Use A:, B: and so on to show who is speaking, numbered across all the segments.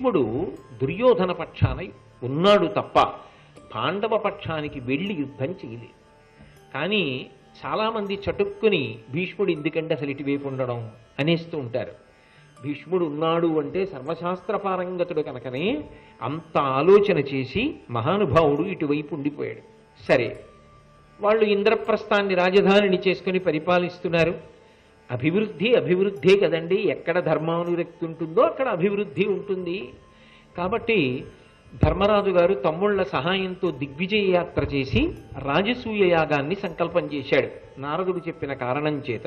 A: భీష్ముడు దుర్యోధన పక్షాన ఉన్నాడు తప్ప పాండవ పక్షానికి వెళ్ళి యుద్ధం చేయలేదు. కానీ చాలామంది చటుక్కుని భీష్ముడు ఎందుకంటే అసలు ఇటువైపు ఉండడం అనేస్తూ ఉంటారు. భీష్ముడు ఉన్నాడు అంటే సర్వశాస్త్ర పారంగతుడు కనుకనే అంత ఆలోచన చేసి మహానుభావుడు ఇటువైపు ఉండిపోయాడు. సరే, వాళ్ళు ఇంద్రప్రస్థాన్ని రాజధానిని చేసుకుని పరిపాలిస్తున్నారు. అభివృద్ధే కదండి. ఎక్కడ ధర్మానురక్తి ఉంటుందో అక్కడ అభివృద్ధి ఉంటుంది. కాబట్టి ధర్మరాజు గారు తమ్ముళ్ల సహాయంతో దిగ్విజయ యాత్ర చేసి రాజసూయ యాగాన్ని సంకల్పం చేశాడు. నారదుడు చెప్పిన కారణం చేత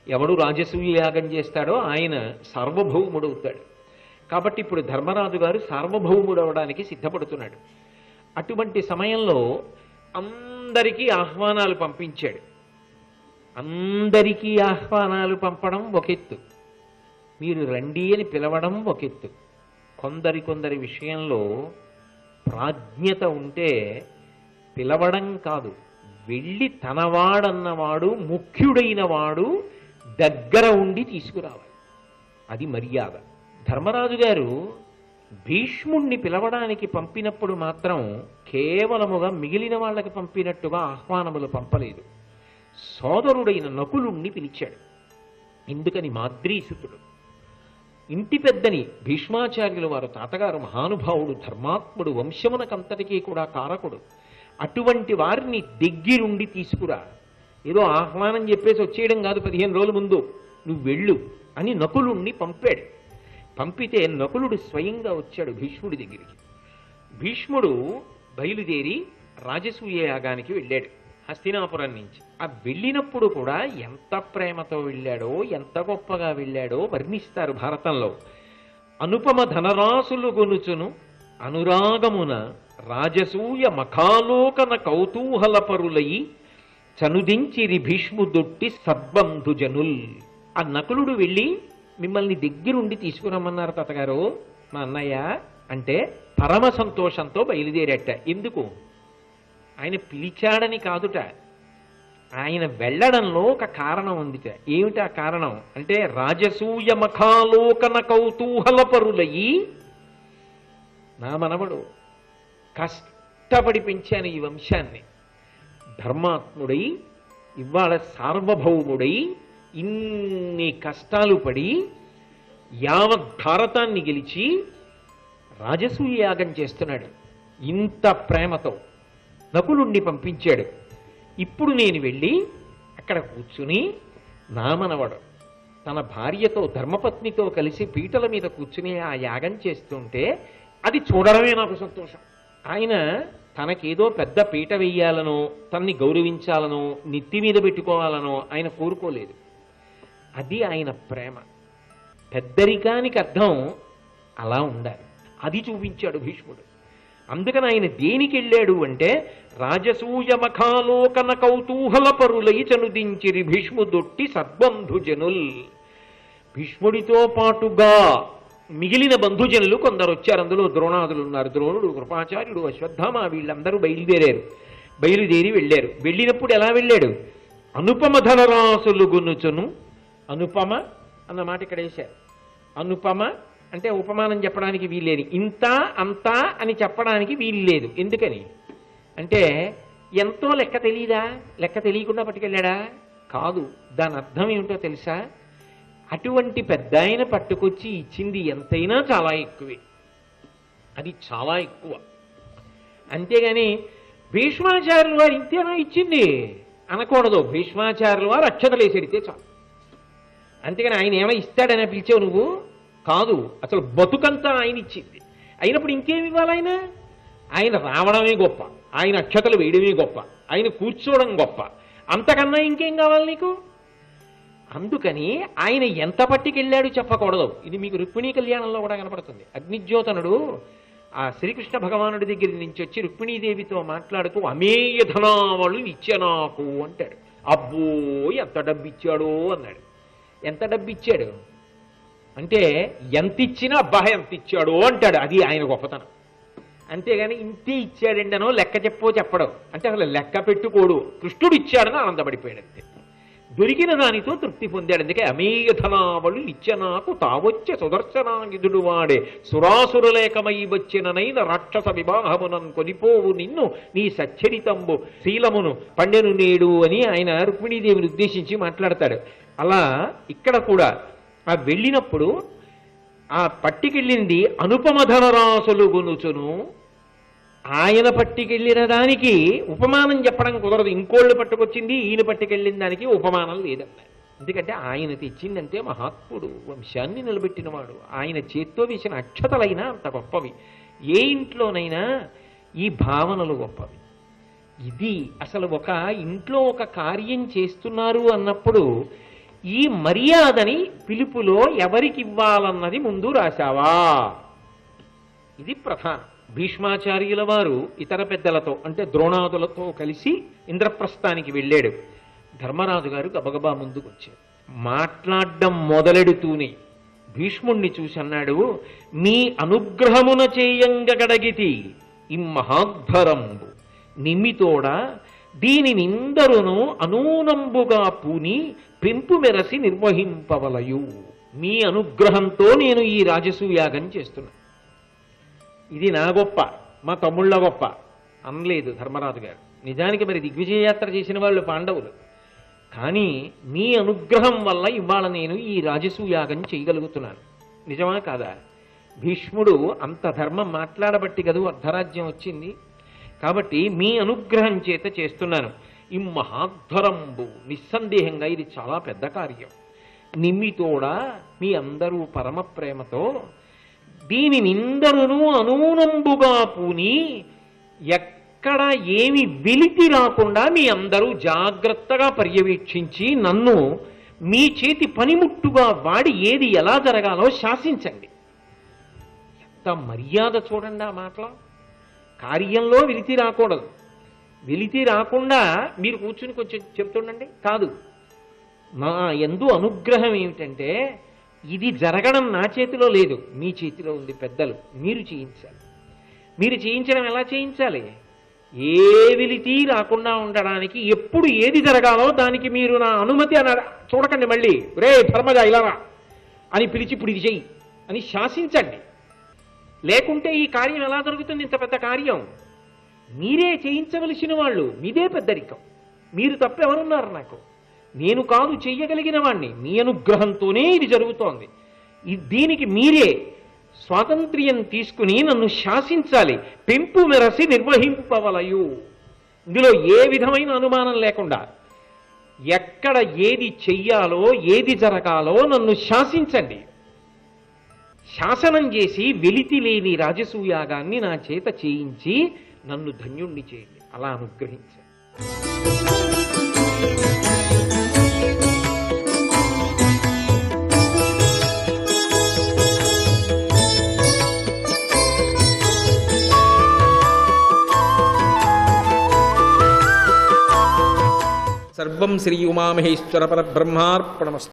A: ఎవడు రాజసూయ యాగం చేస్తాడో ఆయన సార్వభౌముడవుతాడు. కాబట్టి ఇప్పుడు ధర్మరాజు గారు సార్వభౌముడు అవడానికి సిద్ధపడుతున్నాడు. అటువంటి సమయంలో అందరికీ ఆహ్వానాలు పంపించాడు. అందరికీ ఆహ్వానాలు పంపడం ఒక ఎత్తు, మీరు రండి అని పిలవడం ఒక ఎత్తు. కొందరి విషయంలో ప్రాజ్ఞత ఉంటే పిలవడం కాదు, వెళ్ళి తనవాడన్నవాడు ముఖ్యుడైన వాడు దగ్గర ఉండి తీసుకురావాలి. అది మర్యాద. ధర్మరాజు గారు భీష్ముణ్ణి పిలవడానికి పంపినప్పుడు మాత్రం కేవలముగా మిగిలిన వాళ్ళకి పంపినట్టుగా ఆహ్వానములు పంపలేదు. సోదరుడైన నకులుణ్ణి పిలిచాడు. ఎందుకని? మాద్రీసుతుడు, ఇంటి పెద్దని భీష్మాచార్యుల వారు తాతగారు మహానుభావుడు, ధర్మాత్ముడు, వంశమునకంతటికీ కూడా కారకుడు. అటువంటి వారిని దగ్గరుండి తీసుకురా. ఏదో ఆహ్వానం చెప్పేసి వచ్చేయడం కాదు, 15 రోజుల ముందు నువ్వు వెళ్ళు అని నకులుణ్ణి పంపాడు. పంపితే నకులుడు స్వయంగా వచ్చాడు భీష్ముడి దగ్గరికి. భీష్ముడు బయలుదేరి రాజసూయ యాగానికి వెళ్ళాడు హస్తినాపురం నుంచి. ఆ వెళ్ళినప్పుడు కూడా ఎంత ప్రేమతో వెళ్ళాడో, ఎంత గొప్పగా వెళ్ళాడో వర్ణిస్తారు భారతంలో. అనుపమ ధనరాశులు గొనుచును అనురాగమున రాజసూయ మఖాలోకన కౌతూహల పరులయి చనుదించిరి భీష్ముదొట్టి సద్బంధుజనుల్. ఆ నకులుడు వెళ్ళి మిమ్మల్ని దగ్గరుండి తీసుకురమ్మన్నారు తాతగారు మా అన్నయ్య అంటే పరమ సంతోషంతో బయలుదేరట. ఎందుకు? ఆయన పిలిచాడని కాదుట, ఆయన వెళ్ళడంలో ఒక కారణం ఉందిట. ఏమిటి ఆ కారణం అంటే రాజసూయ మఖాలోకన కౌతూహల పరులయి, నా మనవడు కష్టపడి పెంచాను ఈ వంశాన్ని, ధర్మాత్ముడై ఇవాళ సార్వభౌముడై ఇన్ని కష్టాలు పడి యావత్ భారతాన్ని గెలిచి రాజసూయ యాగం చేస్తున్నాడు. ఇంత ప్రేమతో నకులుణ్ణి పంపించాడు. ఇప్పుడు నేను వెళ్ళి అక్కడ కూర్చుని నా మనవడు తన భార్యతో ధర్మపత్నితో కలిసి పీటల మీద కూర్చుని ఆ యాగం చేస్తుంటే అది చూడడమే నాకు సంతోషం. ఆయన తనకేదో పెద్ద పీట వెయ్యాలనో, తన్ని గౌరవించాలనో, నెత్తి మీద పెట్టుకోవాలనో ఆయన కోరుకోలేదు. అది ఆయన ప్రేమ. పెద్దరికానికి అర్థం అలా ఉండాలి. అది చూపించాడు భీష్ముడు. అందుకని ఆయన దేనికి వెళ్ళాడు అంటే రాజసూయ మఖాలోకన కౌతూహల పరులై చనుదించిరి భీష్ముదొట్టి సద్బంధుజనుల్. భీష్ముడితో పాటుగా మిగిలిన బంధుజనులు కొందరు వచ్చారు. అందులో ద్రోణాదులు ఉన్నారు. ద్రోణుడు, కృపాచార్యుడు, అశ్వత్థామ వీళ్ళందరూ బయలుదేరి వెళ్ళారు. వెళ్ళినప్పుడు ఎలా వెళ్ళాడు? అనుపమ ధనరాశులు గునుచును. అనుపమ అన్న మాట ఇక్కడ వేశారు. అనుపమ అంటే ఉపమానం చెప్పడానికి వీల్లేదు, ఇంత అంత అని చెప్పడానికి వీలు లేదు. ఎందుకని అంటే ఎంతో లెక్క తెలియదా? లెక్క తెలియకుండా పట్టుకెళ్ళాడా? కాదు. దాని అర్థం ఏమిటో తెలుసా? అటువంటి పెద్ద ఆయన పట్టుకొచ్చి ఇచ్చింది ఎంతైనా చాలా ఎక్కువే. అది చాలా ఎక్కువ. అంతేగాని భీష్మాచార్యుల వారు ఇంతేనా ఇచ్చింది అనకూడదు. భీష్మాచార్యుల వారు అక్షతలు వేసేడితే చాలు. అంతేగాని ఆయన ఏమో ఇస్తాడని పిలిచావు నువ్వు? కాదు. అసలు బతుకంతా ఆయన ఇచ్చింది. అయినప్పుడు ఇంకేమి ఇవ్వాలి? ఆయన రావడమే గొప్ప, ఆయన అక్షతలు వేయడమే గొప్ప, ఆయన కూర్చోవడం గొప్ప. అంతకన్నా ఇంకేం కావాలి నీకు? అందుకని ఆయన ఎంత పట్టుకెళ్ళాడు చెప్పకూడదు. ఇది మీకు రుక్మిణీ కళ్యాణంలో కూడా కనపడుతుంది. అగ్నిజ్యోతనుడు ఆ శ్రీకృష్ణ భగవానుడి దగ్గర నుంచి వచ్చి రుక్మిణీదేవితో మాట్లాడుతూ అమేయ ధనావళు ఇచ్చే నాకు అంటాడు. అబ్బో ఎంత డబ్బు ఇచ్చాడో అన్నాడు. ఎంత డబ్బు ఇచ్చాడు అంటే ఎంత ఇచ్చినా అబ్బా ఎంత ఇచ్చాడో అంటాడు. అది ఆయన గొప్పతనం. అంతేగాని ఇంతే ఇచ్చాడండనో లెక్క చెప్పడో చెప్పడం అంటే అసలు లెక్క పెట్టుకోడు. కృష్ణుడు ఇచ్చాడని ఆనందపడిపోయాడు అంతే. దొరికిన దానితో తృప్తి పొందాడు. అందుకే అమేయధనావళు ఇచ్చనాకు తావొచ్చే సుదర్శనాయుధుడు వాడే సురాసురలేకమై వచ్చిననైన రాక్షస వివాహమునం కొనిపోవు నిన్ను నీ సచ్చరితంబు శీలమును పండెను నేడు అని ఆయన రుక్మిణీదేవిని ఉద్దేశించి మాట్లాడతాడు. అలా ఇక్కడ కూడా ఆ వెళ్ళినప్పుడు ఆ పట్టికెళ్ళింది అనుపమ ధనరాశులు గొనుచును. ఆయన పట్టుకెళ్ళిన దానికి ఉపమానం చెప్పడం కుదరదు. ఇంకోళ్ళు పట్టుకొచ్చింది ఈయన పట్టుకెళ్ళిన దానికి ఉపమానం లేదన్నారు. ఎందుకంటే ఆయన తెచ్చిందంటే మహాత్ముడు, వంశాన్ని నిలబెట్టినవాడు. ఆయన చేత్తో వేసిన అక్షతలైనా అంత గొప్పవి. ఏ ఇంట్లోనైనా ఈ భావనలు గొప్పవి. ఇది అసలు ఒక ఇంట్లో ఒక కార్యం చేస్తున్నారు అన్నప్పుడు ఈ మర్యాదని పిలుపులో ఎవరికి ఇవ్వాలన్నది ముందు రాశావా? ఇది ప్రధానం. భీష్మాచార్యుల వారు ఇతర పెద్దలతో అంటే ద్రోణాదులతో కలిసి ఇంద్రప్రస్థానికి వెళ్ళాడు. ధర్మరాజు గారు గబగబా ముందుకు వచ్చాడు. మాట్లాడడం మొదలెడుతూనే భీష్ముణ్ణి చూసి అన్నాడు, మీ అనుగ్రహమున చేయంగగడగితి ఇమ్మహాధ్వరంబు నిమితోడ దీనినిందరును అనూనంబుగా పూని పెంపు మెరసి నిర్వహింపవలయు. మీ అనుగ్రహంతో నేను ఈ రాజసూయాగం చేస్తున్నా. ఇది నా గొప్ప, మా తమ్ముళ్ళ గొప్ప అనలేదు ధర్మరాజు గారు. నిజానికి మరి దిగ్విజయయాత్ర చేసిన వాళ్ళు పాండవులు. కానీ మీ అనుగ్రహం వల్ల ఇవాళ నేను ఈ రాజసూయాగం చేయగలుగుతున్నాను. నిజమా కాదా? భీష్ముడు అంత ధర్మం మాట్లాడబట్టి కదూ అర్ధరాజ్యం వచ్చింది. కాబట్టి మీ అనుగ్రహం చేత చేస్తున్నాను. ఈ మహాధ్వరంబు నిస్సందేహంగా ఇది చాలా పెద్ద కార్యం. నిమ్మితోడా మీ అందరూ పరమ ప్రేమతో దీనినిందరును అనూనంబుగా పూని ఎక్కడ ఏమి వెలితి రాకుండా మీ అందరూ జాగ్రత్తగా పర్యవేక్షించి నన్ను మీ చేతి పనిముట్టుగా వాడి ఏది ఎలా జరగాలో శాసించండి. ఎంత మర్యాద చూడండి ఆ మాటలో. కార్యంలో వెలితి రాకూడదు. వెలితి రాకుండా మీరు కూర్చుని కొంచెం చెప్తుండండి కాదు. నా యందు అనుగ్రహం ఏమిటంటే ఇది జరగడం నా చేతిలో లేదు, మీ చేతిలో ఉంది. పెద్దలు మీరు చేయించాలి. మీరు చేయించడం ఎలా చేయించాలి? ఏ వెలితి రాకుండా ఉండడానికి ఎప్పుడు ఏది జరగాలో దానికి మీరు నా అనుమతి అని చూడకండి. మళ్ళీ రే ధర్మజ ఇలా అని పిలిచి ఇప్పుడు ఇది చెయ్యి అని శాసించండి. లేకుంటే ఈ కార్యం ఎలా జరుగుతుంది? ఇంత పెద్ద కార్యం మీరే చేయించవలసిన వాళ్ళు. మీదే పెద్దరికం. మీరు తప్ప ఎవరున్నారు నాకు? నేను కాదు చెయ్యగలిగిన వాణ్ణి. మీ అనుగ్రహంతోనే ఇది జరుగుతోంది. దీనికి మీరే స్వాతంత్ర్యం తీసుకుని నన్ను శాసించాలి. పెంపు మెరసి నిర్వహింపవలయు. ఇందులో ఏ విధమైన అనుమానం లేకుండా ఎక్కడ ఏది చెయ్యాలో ఏది జరగాలో నన్ను శాసించండి. శాసనం చేసి వెలితి లేని రాజసూయాగాన్ని నా చేత చేయించి నన్ను ధన్యుణ్ణి చేయండి. అలా అనుగ్రహించండి.
B: సర్వం శ్రీ ఉమామహేశ్వర పరబ్రహ్మార్పణమస్తు.